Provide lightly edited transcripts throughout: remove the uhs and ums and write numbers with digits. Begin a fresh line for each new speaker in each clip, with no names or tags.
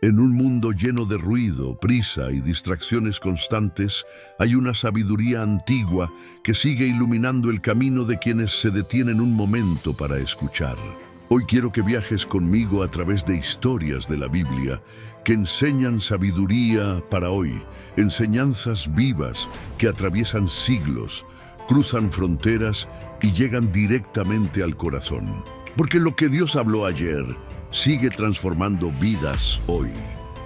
En un mundo lleno de ruido, prisa y distracciones constantes, hay una sabiduría antigua que sigue iluminando el camino de quienes se detienen un momento para escuchar. Hoy quiero que viajes conmigo a través de historias de la Biblia que enseñan sabiduría para hoy, enseñanzas vivas que atraviesan siglos, cruzan fronteras y llegan directamente al corazón. Porque lo que Dios habló ayer sigue transformando vidas hoy.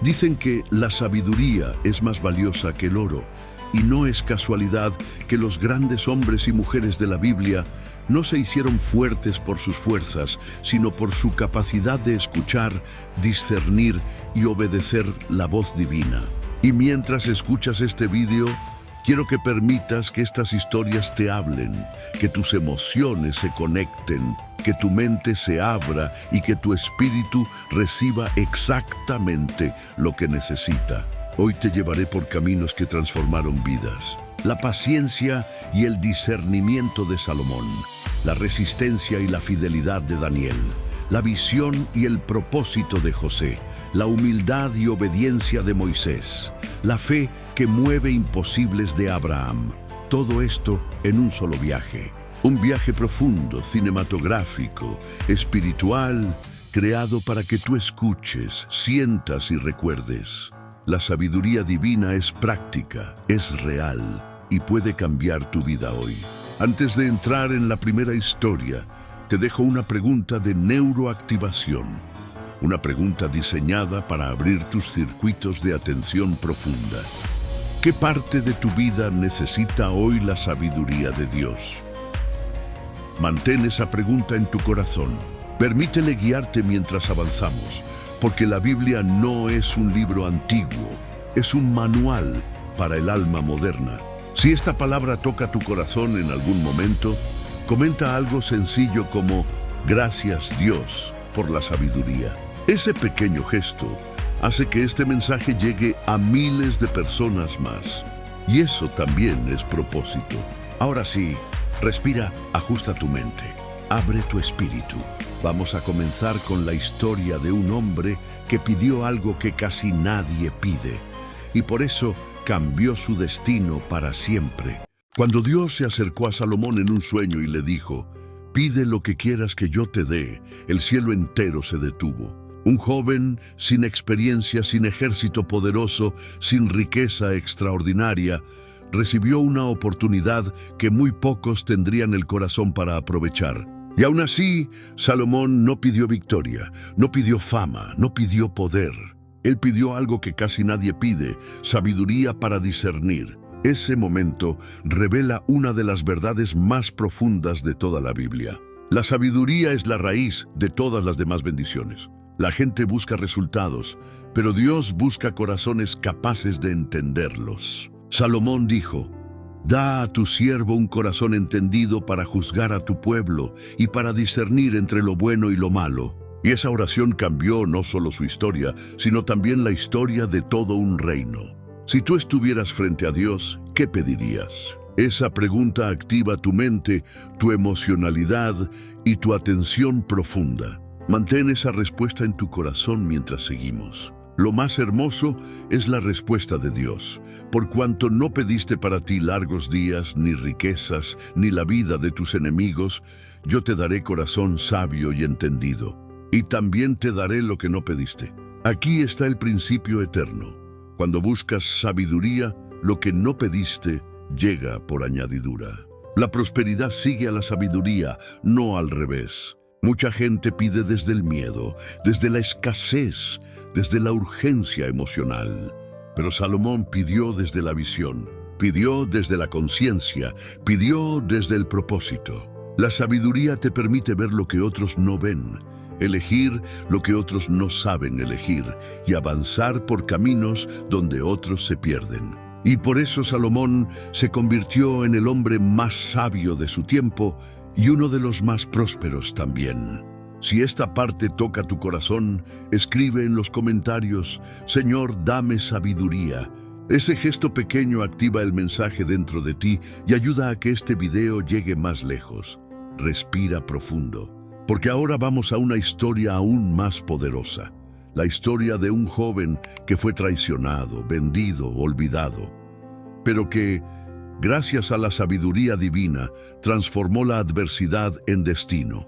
Dicen que la sabiduría es más valiosa que el oro, y no es casualidad que los grandes hombres y mujeres de la Biblia no se hicieron fuertes por sus fuerzas, sino por su capacidad de escuchar, discernir y obedecer la voz divina. Y mientras escuchas este video, quiero que permitas que estas historias te hablen, que tus emociones se conecten, que tu mente se abra y que tu espíritu reciba exactamente lo que necesita. Hoy te llevaré por caminos que transformaron vidas. La paciencia y el discernimiento de Salomón, la resistencia y la fidelidad de Daniel, la visión y el propósito de José, la humildad y obediencia de Moisés, la fe que mueve imposibles de Abraham. Todo esto en un solo viaje. Un viaje profundo, cinematográfico, espiritual, creado para que tú escuches, sientas y recuerdes. La sabiduría divina es práctica, es real y puede cambiar tu vida hoy. Antes de entrar en la primera historia, te dejo una pregunta de neuroactivación. Una pregunta diseñada para abrir tus circuitos de atención profunda. ¿Qué parte de tu vida necesita hoy la sabiduría de Dios? Mantén esa pregunta en tu corazón. Permítele guiarte mientras avanzamos, porque la Biblia no es un libro antiguo, es un manual para el alma moderna. Si esta palabra toca tu corazón en algún momento, comenta algo sencillo como «Gracias Dios por la sabiduría». Ese pequeño gesto hace que este mensaje llegue a miles de personas más. Y eso también es propósito. Ahora sí, respira, ajusta tu mente, abre tu espíritu. Vamos a comenzar con la historia de un hombre que pidió algo que casi nadie pide, y por eso cambió su destino para siempre. Cuando Dios se acercó a Salomón en un sueño y le dijo, «Pide lo que quieras que yo te dé», el cielo entero se detuvo. Un joven sin experiencia, sin ejército poderoso, sin riqueza extraordinaria, recibió una oportunidad que muy pocos tendrían el corazón para aprovechar. Y aún así, Salomón no pidió victoria, no pidió fama, no pidió poder. Él pidió algo que casi nadie pide, sabiduría para discernir. Ese momento revela una de las verdades más profundas de toda la Biblia. La sabiduría es la raíz de todas las demás bendiciones. La gente busca resultados, pero Dios busca corazones capaces de entenderlos. Salomón dijo, «Da a tu siervo un corazón entendido para juzgar a tu pueblo y para discernir entre lo bueno y lo malo». Y esa oración cambió no solo su historia, sino también la historia de todo un reino. Si tú estuvieras frente a Dios, ¿qué pedirías? Esa pregunta activa tu mente, tu emocionalidad y tu atención profunda. Mantén esa respuesta en tu corazón mientras seguimos. Lo más hermoso es la respuesta de Dios. Por cuanto no pediste para ti largos días, ni riquezas, ni la vida de tus enemigos, yo te daré corazón sabio y entendido. Y también te daré lo que no pediste. Aquí está el principio eterno. Cuando buscas sabiduría, lo que no pediste llega por añadidura. La prosperidad sigue a la sabiduría, no al revés. Mucha gente pide desde el miedo, desde la escasez, desde la urgencia emocional. Pero Salomón pidió desde la visión, pidió desde la conciencia, pidió desde el propósito. La sabiduría te permite ver lo que otros no ven, elegir lo que otros no saben elegir y avanzar por caminos donde otros se pierden. Y por eso Salomón se convirtió en el hombre más sabio de su tiempo y uno de los más prósperos también. Si esta parte toca tu corazón, escribe en los comentarios, «Señor, dame sabiduría». Ese gesto pequeño activa el mensaje dentro de ti y ayuda a que este video llegue más lejos. Respira profundo, porque ahora vamos a una historia aún más poderosa. la historia de un joven que fue traicionado, vendido, olvidado, pero que, gracias a la sabiduría divina, transformó la adversidad en destino.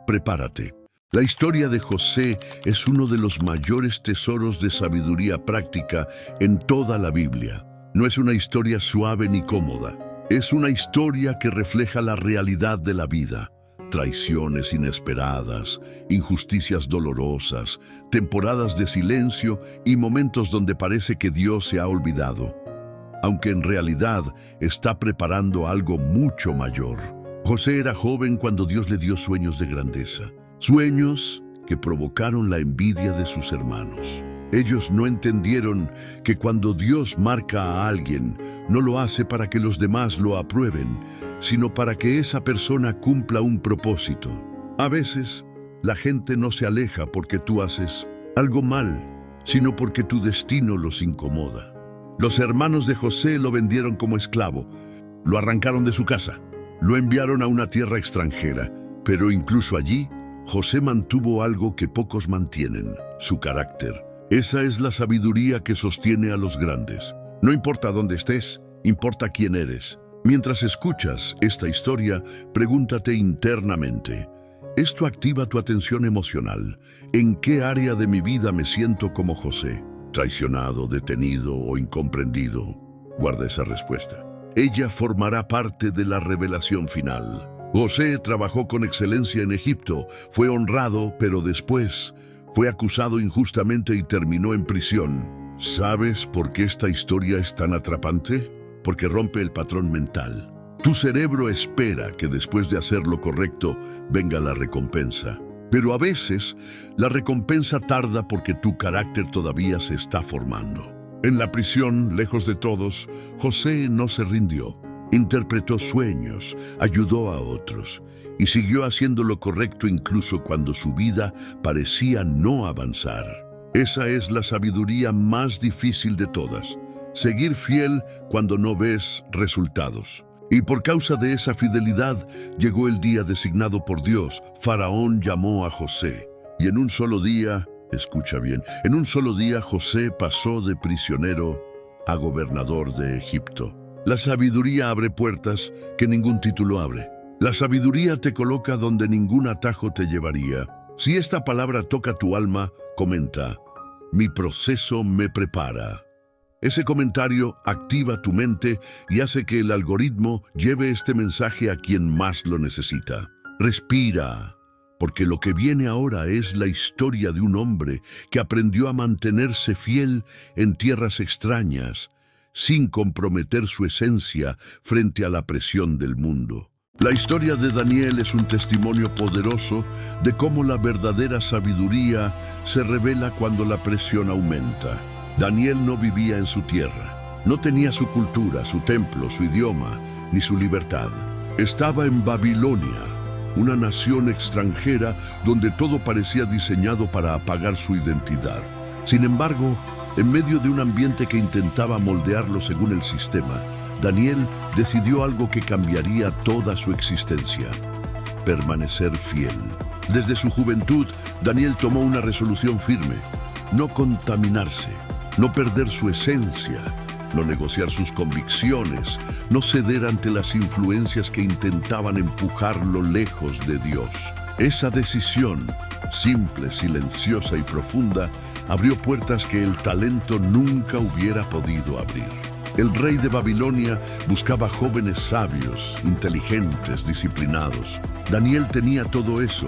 Prepárate. La historia de José es uno de los mayores tesoros de sabiduría práctica en toda la Biblia. No es una historia suave ni cómoda. Es una historia que refleja la realidad de la vida. Traiciones inesperadas, injusticias dolorosas, temporadas de silencio y momentos donde parece que Dios se ha olvidado, aunque en realidad está preparando algo mucho mayor. José era joven cuando Dios le dio sueños de grandeza, sueños que provocaron la envidia de sus hermanos. Ellos no entendieron que cuando Dios marca a alguien, no lo hace para que los demás lo aprueben, sino para que esa persona cumpla un propósito. A veces, la gente no se aleja porque tú haces algo mal, sino porque tu destino los incomoda. Los hermanos de José lo vendieron como esclavo, lo arrancaron de su casa, lo enviaron a una tierra extranjera, pero incluso allí, José mantuvo algo que pocos mantienen: su carácter. Esa es la sabiduría que sostiene a los grandes. No importa dónde estés, importa quién eres. Mientras escuchas esta historia, pregúntate internamente: ¿esto activa tu atención emocional? ¿En qué área de mi vida me siento como José? ¿Traicionado, detenido o incomprendido? Guarda esa respuesta. Ella formará parte de la revelación final. José trabajó con excelencia en Egipto, fue honrado, pero después fue acusado injustamente y terminó en prisión. ¿Sabes por qué esta historia es tan atrapante? Porque rompe el patrón mental. Tu cerebro espera que después de hacer lo correcto venga la recompensa. Pero a veces la recompensa tarda porque tu carácter todavía se está formando. En la prisión, lejos de todos, José no se rindió. Interpretó sueños, ayudó a otros y siguió haciendo lo correcto incluso cuando su vida parecía no avanzar. Esa es la sabiduría más difícil de todas: seguir fiel cuando no ves resultados. Y por causa de esa fidelidad llegó el día designado por Dios. Faraón llamó a José y en un solo día, escucha bien, en un solo día José pasó de prisionero a gobernador de Egipto. La sabiduría abre puertas que ningún título abre. La sabiduría te coloca donde ningún atajo te llevaría. Si esta palabra toca tu alma, comenta: mi proceso me prepara. Ese comentario activa tu mente y hace que el algoritmo lleve este mensaje a quien más lo necesita. Respira, porque lo que viene ahora es la historia de un hombre que aprendió a mantenerse fiel en tierras extrañas, sin comprometer su esencia frente a la presión del mundo. La historia de Daniel es un testimonio poderoso de cómo la verdadera sabiduría se revela cuando la presión aumenta. Daniel no vivía en su tierra, no tenía su cultura, su templo, su idioma, ni su libertad. Estaba en Babilonia, una nación extranjera donde todo parecía diseñado para apagar su identidad. Sin embargo, en medio de un ambiente que intentaba moldearlo según el sistema, Daniel decidió algo que cambiaría toda su existencia: permanecer fiel. Desde su juventud, Daniel tomó una resolución firme: no contaminarse, no perder su esencia, no negociar sus convicciones, no ceder ante las influencias que intentaban empujarlo lejos de Dios. Esa decisión, simple, silenciosa y profunda, abrió puertas que el talento nunca hubiera podido abrir. El rey de Babilonia buscaba jóvenes sabios, inteligentes, disciplinados. Daniel tenía todo eso,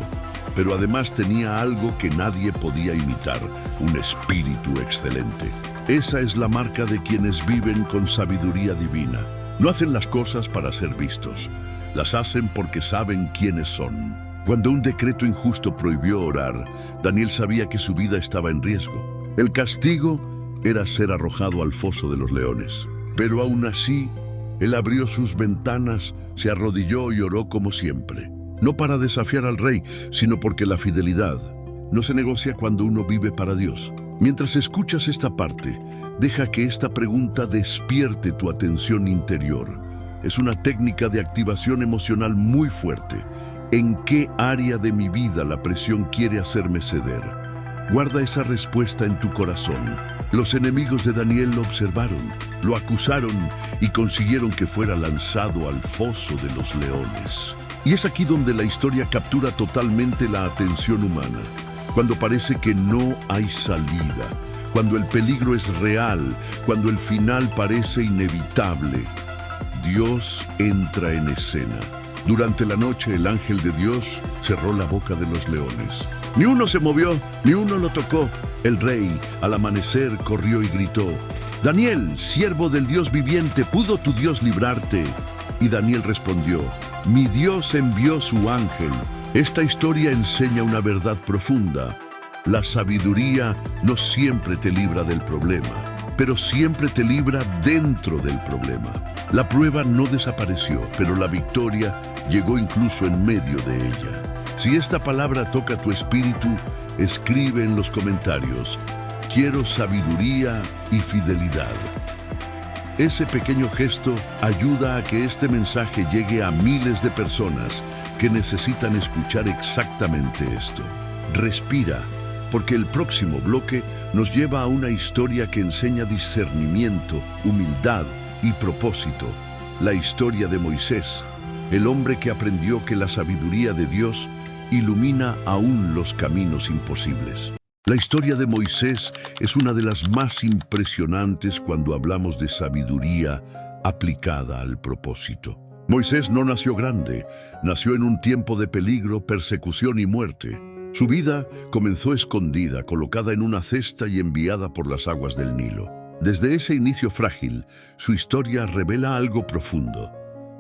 pero además tenía algo que nadie podía imitar: un espíritu excelente. Esa es la marca de quienes viven con sabiduría divina. No hacen las cosas para ser vistos, las hacen porque saben quiénes son. Cuando un decreto injusto prohibió orar, Daniel sabía que su vida estaba en riesgo. El castigo era ser arrojado al foso de los leones. Pero aún así, él abrió sus ventanas, se arrodilló y oró como siempre. No para desafiar al rey, sino porque la fidelidad no se negocia cuando uno vive para Dios. Mientras escuchas esta parte, deja que esta pregunta despierte tu atención interior. Es una técnica de activación emocional muy fuerte. ¿En qué área de mi vida la presión quiere hacerme ceder? Guarda esa respuesta en tu corazón. Los enemigos de Daniel lo observaron, lo acusaron y consiguieron que fuera lanzado al foso de los leones. Y es aquí donde la historia captura totalmente la atención humana. Cuando parece que no hay salida, cuando el peligro es real, cuando el final parece inevitable, Dios entra en escena. Durante la noche el ángel de Dios cerró la boca de los leones. Ni uno se movió, ni uno lo tocó. El rey, al amanecer, corrió y gritó: «Daniel, siervo del Dios viviente, ¿pudo tu Dios librarte?» Y Daniel respondió: «Mi Dios envió su ángel». Esta historia enseña una verdad profunda. La sabiduría no siempre te libra del problema, pero siempre te libra dentro del problema. La prueba no desapareció, pero la victoria llegó incluso en medio de ella. Si esta palabra toca tu espíritu, escribe en los comentarios: «Quiero sabiduría y fidelidad». Ese pequeño gesto ayuda a que este mensaje llegue a miles de personas que necesitan escuchar exactamente esto. Respira, porque el próximo bloque nos lleva a una historia que enseña discernimiento, humildad y propósito. La historia de Moisés, el hombre que aprendió que la sabiduría de Dios ilumina aún los caminos imposibles. La historia de Moisés es una de las más impresionantes cuando hablamos de sabiduría aplicada al propósito. Moisés no nació grande, nació en un tiempo de peligro, persecución y muerte. Su vida comenzó escondida, colocada en una cesta y enviada por las aguas del Nilo. Desde ese inicio frágil, su historia revela algo profundo.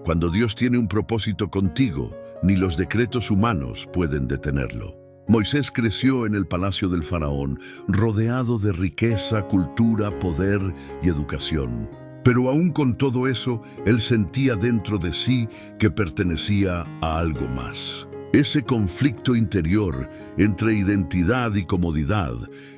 Cuando Dios tiene un propósito contigo, ni los decretos humanos pueden detenerlo. Moisés creció en el palacio del faraón, rodeado de riqueza, cultura, poder y educación. Pero aún con todo eso, él sentía dentro de sí que pertenecía a algo más. Ese conflicto interior entre identidad y comodidad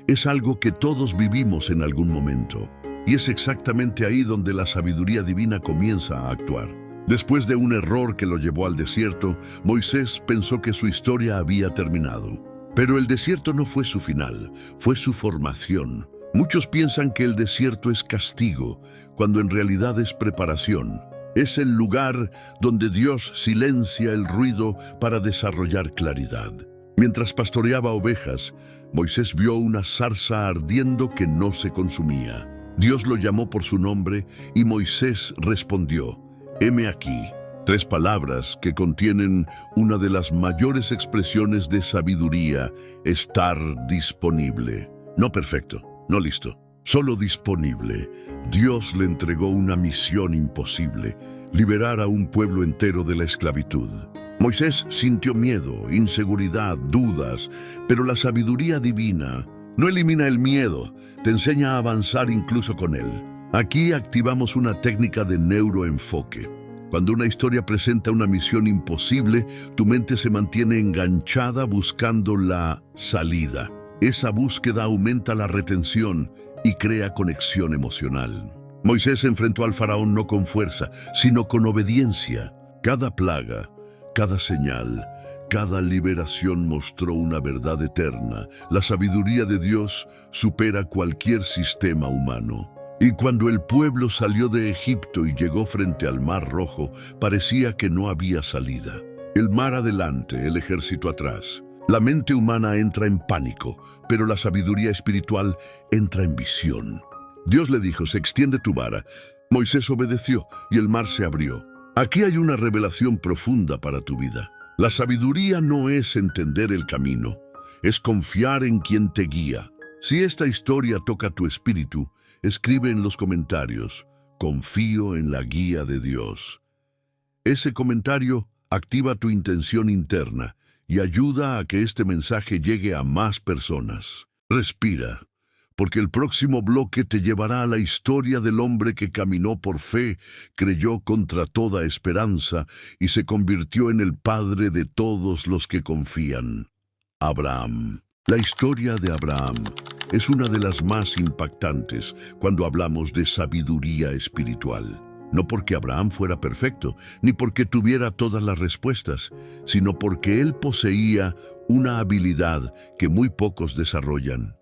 es algo que todos vivimos en algún momento. Y es exactamente ahí donde la sabiduría divina comienza a actuar. Después de un error que lo llevó al desierto, Moisés pensó que su historia había terminado. Pero el desierto no fue su final, fue su formación. Muchos piensan que el desierto es castigo, cuando en realidad es preparación. Es el lugar donde Dios silencia el ruido para desarrollar claridad. Mientras pastoreaba ovejas, Moisés vio una zarza ardiendo que no se consumía. Dios lo llamó por su nombre y Moisés respondió: «Heme aquí». 3 palabras que contienen una de las mayores expresiones de sabiduría: estar disponible. No perfecto, no listo, solo disponible. Dios le entregó una misión imposible: liberar a un pueblo entero de la esclavitud. Moisés sintió miedo, inseguridad, dudas, pero la sabiduría divina no elimina el miedo, te enseña a avanzar incluso con él. Aquí activamos una técnica de neuroenfoque. Cuando una historia presenta una misión imposible, tu mente se mantiene enganchada buscando la salida. Esa búsqueda aumenta la retención y crea conexión emocional. Moisés enfrentó al faraón no con fuerza, sino con obediencia. Cada plaga, cada señal, cada liberación mostró una verdad eterna. La sabiduría de Dios supera cualquier sistema humano. Y cuando el pueblo salió de Egipto y llegó frente al Mar Rojo, parecía que no había salida. El mar adelante, el ejército atrás. La mente humana entra en pánico, pero la sabiduría espiritual entra en visión. Dios le dijo: «Se extiende tu vara». Moisés obedeció y el mar se abrió. Aquí hay una revelación profunda para tu vida. La sabiduría no es entender el camino, es confiar en quien te guía. Si esta historia toca tu espíritu, escribe en los comentarios: «Confío en la guía de Dios». Ese comentario activa tu intención interna y ayuda a que este mensaje llegue a más personas. Respira, porque el próximo bloque te llevará a la historia del hombre que caminó por fe, creyó contra toda esperanza y se convirtió en el padre de todos los que confían: Abraham. La historia de Abraham es una de las más impactantes cuando hablamos de sabiduría espiritual. no porque Abraham fuera perfecto, ni porque tuviera todas las respuestas, sino porque él poseía una habilidad que muy pocos desarrollan: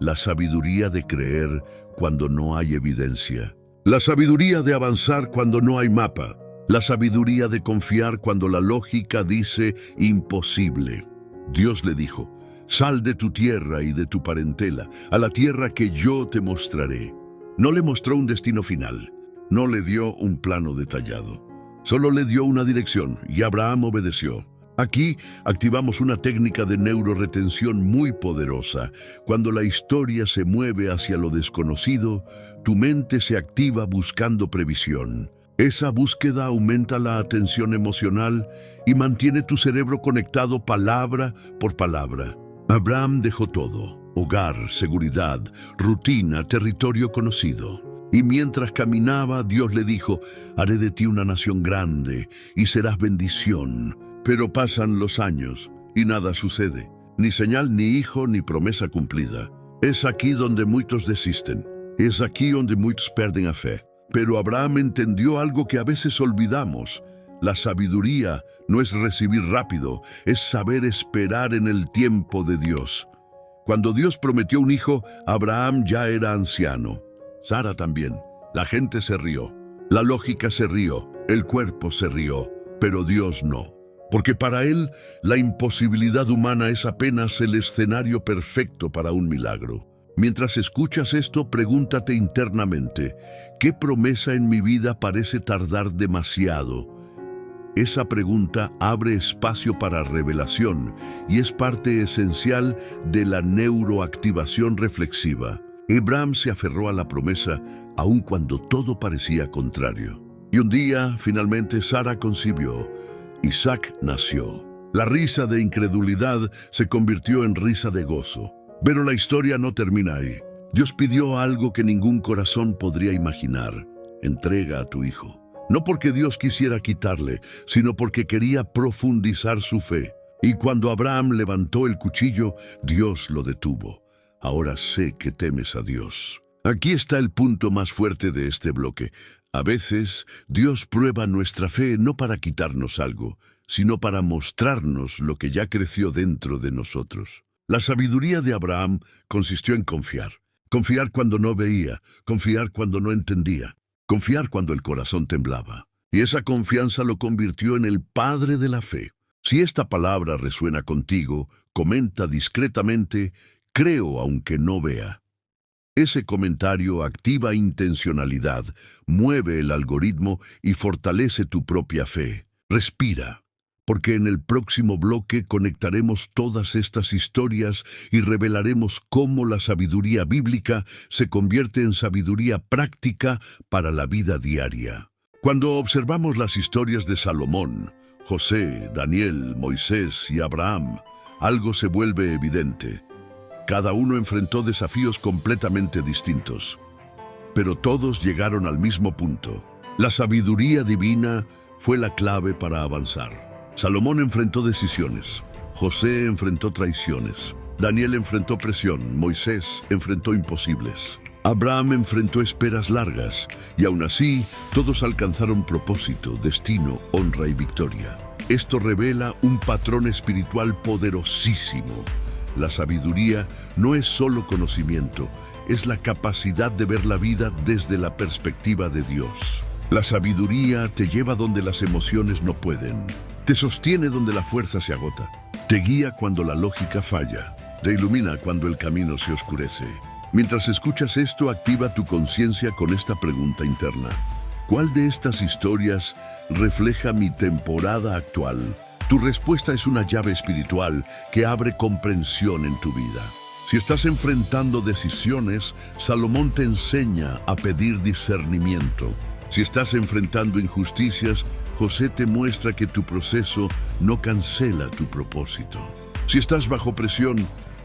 la sabiduría de creer cuando no hay evidencia, la sabiduría de avanzar cuando no hay mapa, la sabiduría de confiar cuando la lógica dice imposible. Dios le dijo: sal de tu tierra y de tu parentela, a la tierra que yo te mostraré. No le mostró un destino final, no le dio un plano detallado, solo le dio una dirección y Abraham obedeció. Aquí activamos una técnica de neuroretención muy poderosa. Cuando la historia se mueve hacia lo desconocido, tu mente se activa buscando previsión. Esa búsqueda aumenta la atención emocional y mantiene tu cerebro conectado palabra por palabra. Abraham dejó todo: hogar, seguridad, rutina, territorio conocido. Y mientras caminaba, Dios le dijo: haré de ti una nación grande y serás bendición. Pero pasan los años y nada sucede. Ni señal, ni hijo, ni promesa cumplida. Es aquí donde muchos desisten. Es aquí donde muchos pierden la fe. Pero Abraham entendió algo que a veces olvidamos. La sabiduría no es recibir rápido, es saber esperar en el tiempo de Dios. Cuando Dios prometió un hijo, Abraham ya era anciano. Sara también. La gente se rió. La lógica se rió. El cuerpo se rió. Pero Dios no. Porque para él, la imposibilidad humana es apenas el escenario perfecto para un milagro. Mientras escuchas esto, pregúntate internamente: ¿qué promesa en mi vida parece tardar demasiado? Esa pregunta abre espacio para revelación y es parte esencial de la neuroactivación reflexiva. Abraham se aferró a la promesa aun cuando todo parecía contrario. Y un día, finalmente, Sara concibió. Isaac nació. La risa de incredulidad se convirtió en risa de gozo. Pero la historia no termina ahí. Dios pidió algo que ningún corazón podría imaginar: entrega a tu hijo. No porque Dios quisiera quitarle, sino porque quería profundizar su fe. Y cuando Abraham levantó el cuchillo, Dios lo detuvo. Ahora sé que temes a Dios. Aquí está el punto más fuerte de este bloque. A veces, Dios prueba nuestra fe no para quitarnos algo, sino para mostrarnos lo que ya creció dentro de nosotros. La sabiduría de Abraham consistió en confiar. Confiar cuando no veía, confiar cuando no entendía, confiar cuando el corazón temblaba. Y esa confianza lo convirtió en el padre de la fe. Si esta palabra resuena contigo, comenta discretamente: creo aunque no vea. Ese comentario activa intencionalidad, mueve el algoritmo y fortalece tu propia fe. Respira, porque en el próximo bloque conectaremos todas estas historias y revelaremos cómo la sabiduría bíblica se convierte en sabiduría práctica para la vida diaria. Cuando observamos las historias de Salomón, José, Daniel, Moisés y Abraham, algo se vuelve evidente. Cada uno enfrentó desafíos completamente distintos, pero todos llegaron al mismo punto. La sabiduría divina fue la clave para avanzar. Salomón enfrentó decisiones, José enfrentó traiciones, Daniel enfrentó presión, Moisés enfrentó imposibles. Abraham enfrentó esperas largas, y aún así, todos alcanzaron propósito, destino, honra y victoria. Esto revela un patrón espiritual poderosísimo. La sabiduría no es solo conocimiento, es la capacidad de ver la vida desde la perspectiva de Dios. La sabiduría te lleva donde las emociones no pueden, te sostiene donde la fuerza se agota, te guía cuando la lógica falla, te ilumina cuando el camino se oscurece. Mientras escuchas esto, activa tu conciencia con esta pregunta interna: ¿cuál de estas historias refleja mi temporada actual? Tu respuesta es una llave espiritual que abre comprensión en tu vida. Si estás enfrentando decisiones, Salomón te enseña a pedir discernimiento. Si estás enfrentando injusticias, José te muestra que tu proceso no cancela tu propósito. Si estás bajo presión,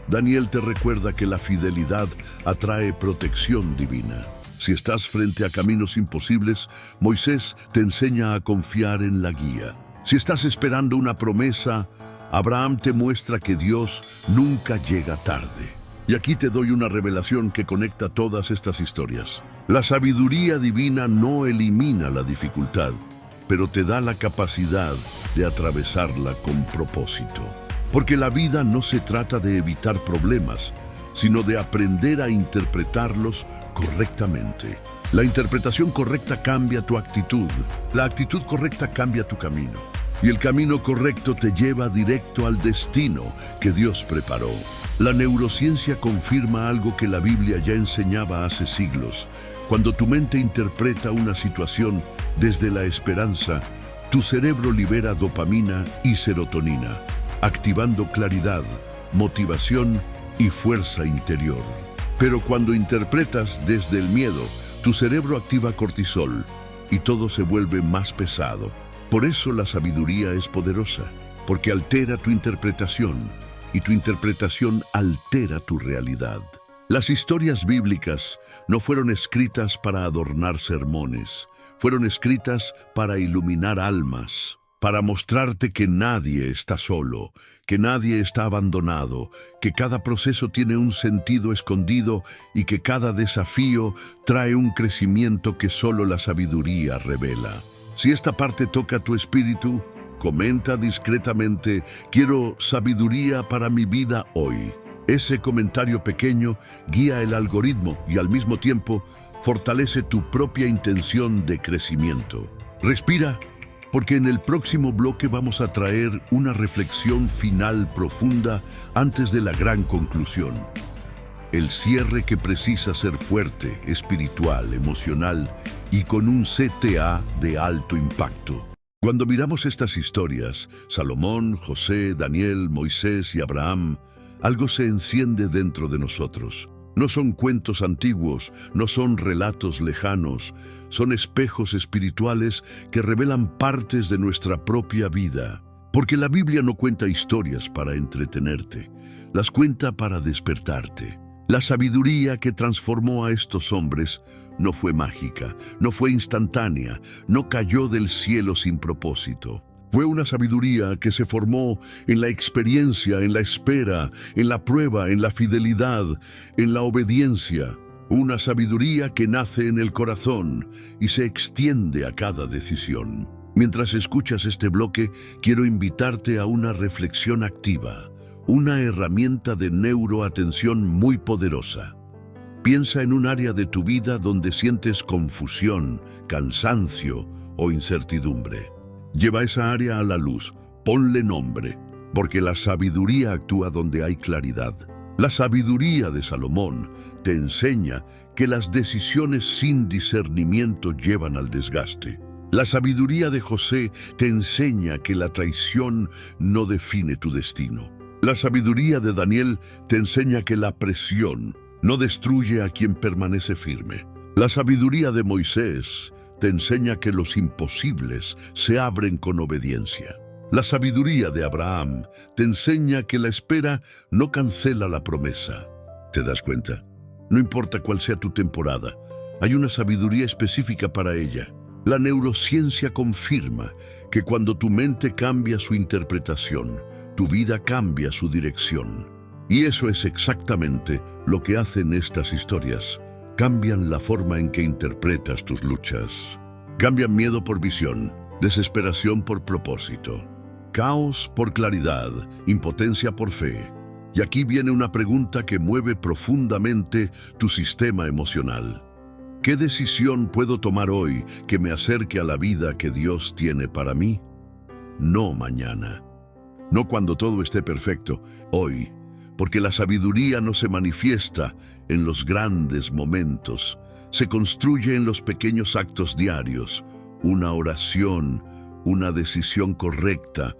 Daniel te recuerda que la fidelidad atrae protección divina. Si estás frente a caminos imposibles, Moisés te enseña a confiar en la guía. Si estás esperando una promesa, Abraham te muestra que Dios nunca llega tarde. Y aquí te doy una revelación que conecta todas estas historias. La sabiduría divina no elimina la dificultad, pero te da la capacidad de atravesarla con propósito. Porque la vida no se trata de evitar problemas, sino de aprender a interpretarlos correctamente. La interpretación correcta cambia tu actitud, la actitud correcta cambia tu camino, y el camino correcto te lleva directo al destino que Dios preparó. La neurociencia confirma algo que la Biblia ya enseñaba hace siglos. Cuando tu mente interpreta una situación desde la esperanza, tu cerebro libera dopamina y serotonina, activando claridad, motivación y fuerza interior. Pero cuando interpretas desde el miedo, tu cerebro activa cortisol y todo se vuelve más pesado. Por eso la sabiduría es poderosa, porque altera tu interpretación y tu interpretación altera tu realidad. Las historias bíblicas no fueron escritas para adornar sermones, fueron escritas para iluminar almas, para mostrarte que nadie está solo, que nadie está abandonado, que cada proceso tiene un sentido escondido y que cada desafío trae un crecimiento que solo la sabiduría revela. Si esta parte toca tu espíritu, comenta discretamente: quiero sabiduría para mi vida hoy. Ese comentario pequeño guía el algoritmo y al mismo tiempo fortalece tu propia intención de crecimiento. Respira, porque en el próximo bloque vamos a traer una reflexión final profunda antes de la gran conclusión. El cierre que precisa ser fuerte, espiritual, emocional y con un CTA de alto impacto. Cuando miramos estas historias, Salomón, José, Daniel, Moisés y Abraham, algo se enciende dentro de nosotros. No son cuentos antiguos, no son relatos lejanos, son espejos espirituales que revelan partes de nuestra propia vida. Porque la Biblia no cuenta historias para entretenerte, las cuenta para despertarte. La sabiduría que transformó a estos hombres no fue mágica, no fue instantánea, no cayó del cielo sin propósito. Fue una sabiduría que se formó en la experiencia, en la espera, en la prueba, en la fidelidad, en la obediencia. Una sabiduría que nace en el corazón y se extiende a cada decisión. Mientras escuchas este bloque, quiero invitarte a una reflexión activa, una herramienta de neuroatención muy poderosa. Piensa en un área de tu vida donde sientes confusión, cansancio o incertidumbre. Lleva esa área a la luz, ponle nombre, porque la sabiduría actúa donde hay claridad. La sabiduría de Salomón te enseña que las decisiones sin discernimiento llevan al desgaste. La sabiduría de José te enseña que la traición no define tu destino. La sabiduría de Daniel te enseña que la presión no destruye a quien permanece firme. La sabiduría de Moisés te enseña que los imposibles se abren con obediencia. La sabiduría de Abraham te enseña que la espera no cancela la promesa. ¿Te das cuenta? No importa cuál sea tu temporada, hay una sabiduría específica para ella. La neurociencia confirma que cuando tu mente cambia su interpretación, tu vida cambia su dirección. Y eso es exactamente lo que hacen estas historias. Cambian la forma en que interpretas tus luchas. Cambian miedo por visión, desesperación por propósito, caos por claridad, impotencia por fe. Y aquí viene una pregunta que mueve profundamente tu sistema emocional. ¿Qué decisión puedo tomar hoy que me acerque a la vida que Dios tiene para mí? No mañana. No cuando todo esté perfecto, hoy. Porque la sabiduría no se manifiesta en los grandes momentos, se construye en los pequeños actos diarios, una oración, una decisión correcta,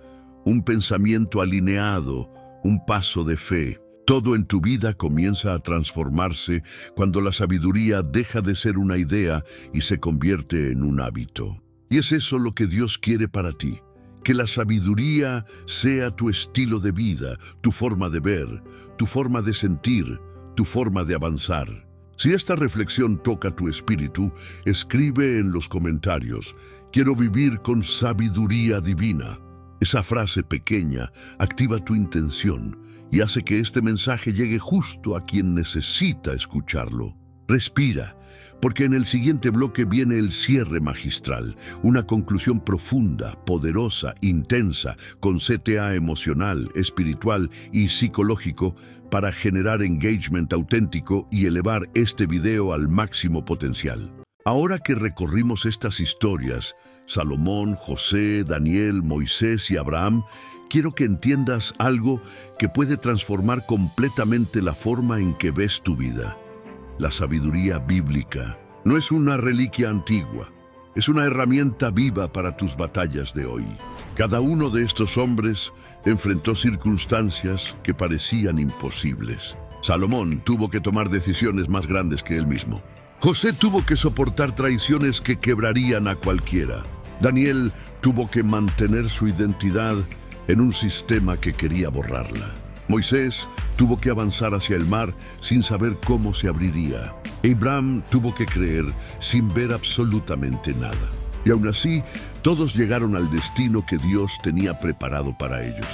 un pensamiento alineado, un paso de fe. Todo en tu vida comienza a transformarse cuando la sabiduría deja de ser una idea y se convierte en un hábito. Y es eso lo que Dios quiere para ti. Que la sabiduría sea tu estilo de vida, tu forma de ver, tu forma de sentir, tu forma de avanzar. Si esta reflexión toca tu espíritu, escribe en los comentarios: quiero vivir con sabiduría divina. Esa frase pequeña activa tu intención y hace que este mensaje llegue justo a quien necesita escucharlo. Respira, porque en el siguiente bloque viene el cierre magistral, una conclusión profunda, poderosa, intensa, con CTA emocional, espiritual y psicológico para generar engagement auténtico y elevar este video al máximo potencial. Ahora que recorrimos estas historias, Salomón, José, Daniel, Moisés y Abraham, quiero que entiendas algo que puede transformar completamente la forma en que ves tu vida. La sabiduría bíblica no es una reliquia antigua, es una herramienta viva para tus batallas de hoy. Cada uno de estos hombres enfrentó circunstancias que parecían imposibles. Salomón tuvo que tomar decisiones más grandes que él mismo. José tuvo que soportar traiciones que quebrarían a cualquiera. Daniel tuvo que mantener su identidad en un sistema que quería borrarla. Moisés tuvo que avanzar hacia el mar sin saber cómo se abriría. Abraham tuvo que creer sin ver absolutamente nada. Y aún así, todos llegaron al destino que Dios tenía preparado para ellos.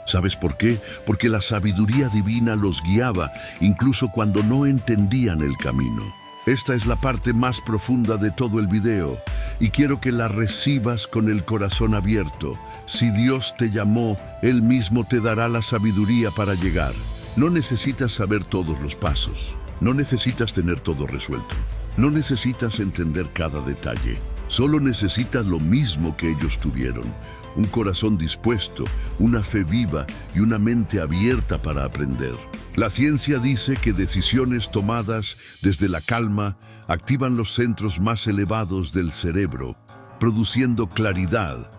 ¿Sabes por qué? Porque la sabiduría divina los guiaba, incluso cuando no entendían el camino. Esta es la parte más profunda de todo el video y quiero que la recibas con el corazón abierto. Si Dios te llamó, Él mismo te dará la sabiduría para llegar. No necesitas saber todos los pasos, no necesitas tener todo resuelto, no necesitas entender cada detalle. Solo necesitas lo mismo que ellos tuvieron, un corazón dispuesto, una fe viva y una mente abierta para aprender. La ciencia dice que decisiones tomadas desde la calma activan los centros más elevados del cerebro, produciendo claridad,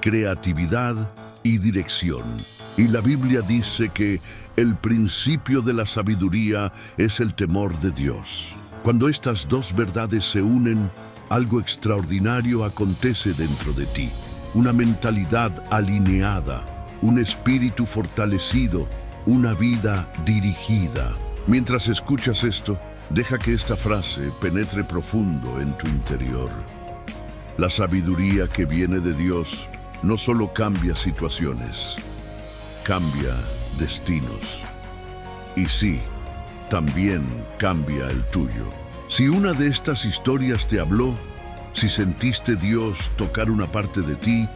creatividad y dirección. Y la Biblia dice que el principio de la sabiduría es el temor de Dios. Cuando estas dos verdades se unen, algo extraordinario acontece dentro de ti. Una mentalidad alineada, un espíritu fortalecido, una vida dirigida. Mientras escuchas esto, deja que esta frase penetre profundo en tu interior. La sabiduría que viene de Dios no solo cambia situaciones, cambia destinos. Y sí, también cambia el tuyo. Si una de estas historias te habló, si sentiste Dios tocar una parte de ti,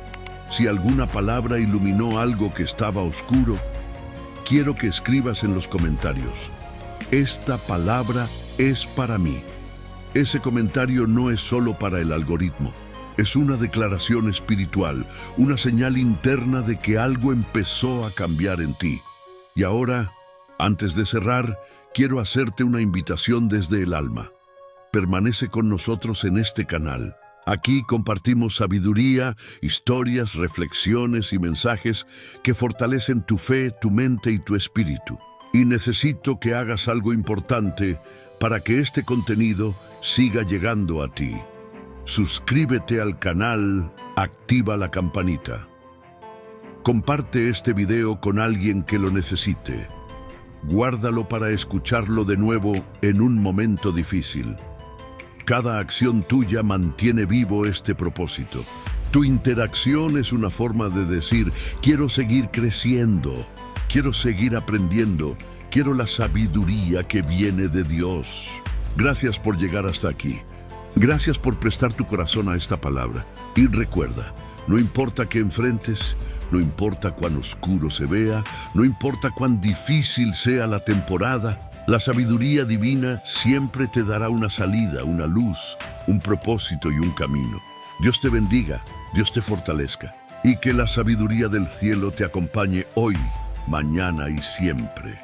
si alguna palabra iluminó algo que estaba oscuro, quiero que escribas en los comentarios: esta palabra es para mí. Ese comentario no es solo para el algoritmo, es una declaración espiritual, una señal interna de que algo empezó a cambiar en ti. Y ahora, antes de cerrar, quiero hacerte una invitación desde el alma. Permanece con nosotros en este canal. Aquí compartimos sabiduría, historias, reflexiones y mensajes que fortalecen tu fe, tu mente y tu espíritu. Y necesito que hagas algo importante para que este contenido siga llegando a ti. Suscríbete al canal, activa la campanita. Comparte este video con alguien que lo necesite. Guárdalo para escucharlo de nuevo en un momento difícil. Cada acción tuya mantiene vivo este propósito. Tu interacción es una forma de decir: quiero seguir creciendo, quiero seguir aprendiendo, quiero la sabiduría que viene de Dios. Gracias por llegar hasta aquí. Gracias por prestar tu corazón a esta palabra. Y recuerda, no importa qué enfrentes, no importa cuán oscuro se vea, no importa cuán difícil sea la temporada, la sabiduría divina siempre te dará una salida, una luz, un propósito y un camino. Dios te bendiga, Dios te fortalezca, y que la sabiduría del cielo te acompañe hoy, mañana y siempre.